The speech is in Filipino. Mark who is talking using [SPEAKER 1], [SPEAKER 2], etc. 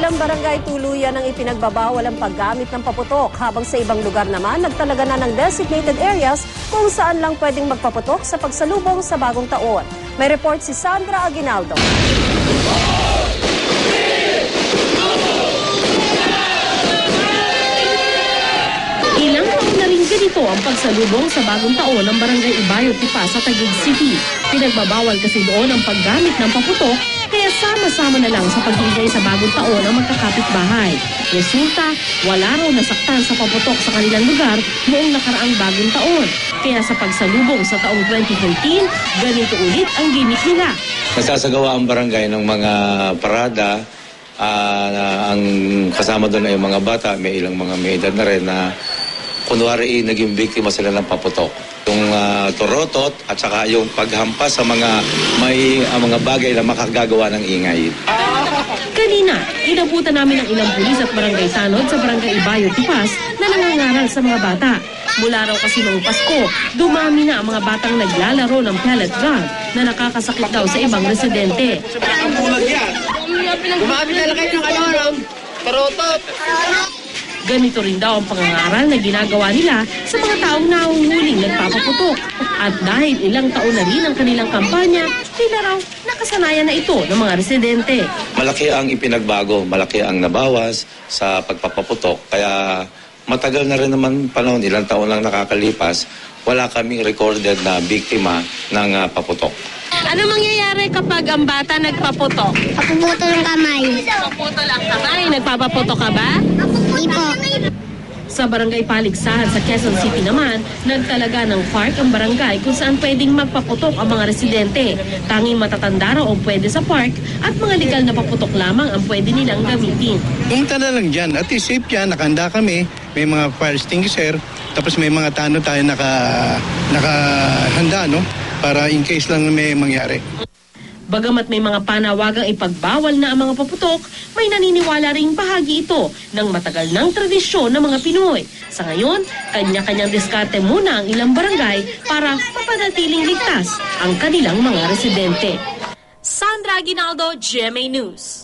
[SPEAKER 1] ilang barangay tuluyan ang ipinagbabawal ang paggamit ng paputok, habang sa ibang lugar naman nagtalaga na ng designated areas kung saan lang pwedeng magpaputok sa pagsalubong sa bagong taon. May report si Sandra Aguinaldo. Ilang taon na rin ganito ang pagsalubong sa bagong taon ng Barangay Ibayo Tipas sa Taguig City. Pinagbabawal kasi doon ang paggamit ng paputok, kaya sama-sama na lang sa pag-iigay sa bagong taon ang magkakapit-bahay. Resulta, wala raw nasaktan sa paputok sa kanilang lugar noong nakaraang bagong taon. Kaya sa pagsalubong sa taong 2013, ganito ulit ang gimmick nila.
[SPEAKER 2] Nasasagawa ang barangay ng mga parada. Ang kasama doon ay mga bata, may ilang mga may edad na rin na kunwari naging biktima sila ng paputok. Yung torotot at saka yung paghampas sa mga bagay na makagagawa ng ingay.
[SPEAKER 1] Kanina, inabutan namin ang ilang pulis at barangay tanod sa Barangay Ibayo Tipas na nangangaral sa mga bata. Mula raw kasi noong Pasko, dumami na ang mga batang naglalaro ng pellet gun na nakakasakit daw sa ibang residente.
[SPEAKER 3] Ang bulag yan. Gumamit na lang kayo ng tarotot.
[SPEAKER 1] Ganito rin daw ang pangangaral na ginagawa nila sa mga taong nahuhuling nagpapaputok. At dahil ilang taon na rin ang kanilang kampanya, tila raw nakasanayan na ito ng mga residente.
[SPEAKER 2] Malaki ang ipinagbago, malaki ang nabawas sa pagpapaputok. Kaya matagal na rin naman panahon, ilang taon lang nakakalipas, wala kaming recorded na biktima ng paputok.
[SPEAKER 1] Ano mangyayari kapag ang bata nagpaputok?
[SPEAKER 4] Papuputol ang kamay.
[SPEAKER 1] Paputol ang kamay. Nagpapaputok ka ba?
[SPEAKER 4] Di po.
[SPEAKER 1] Sa Barangay Paligsahan sa Quezon City naman, nagtalaga ng park ang barangay kung saan pwedeng magpaputok ang mga residente. Tanging matatanda raw ang pwede sa park at mga legal na paputok lamang ang pwede nilang gamitin.
[SPEAKER 5] Punta na lang dyan. At safe yan. Nakahanda kami. May mga fire extinguisher. Tapos may mga tanod tayo nakahanda, no? Para in case lang may mangyari.
[SPEAKER 1] Bagamat may mga panawagang ipagbawal na ang mga paputok, may naniniwala ring bahagi ito ng matagal ng tradisyon ng mga Pinoy. Sa ngayon, kanya-kanyang diskarte muna ang ilang barangay para mapanatiling ligtas ang kanilang mga residente. Sandra Aguinaldo, GMA News.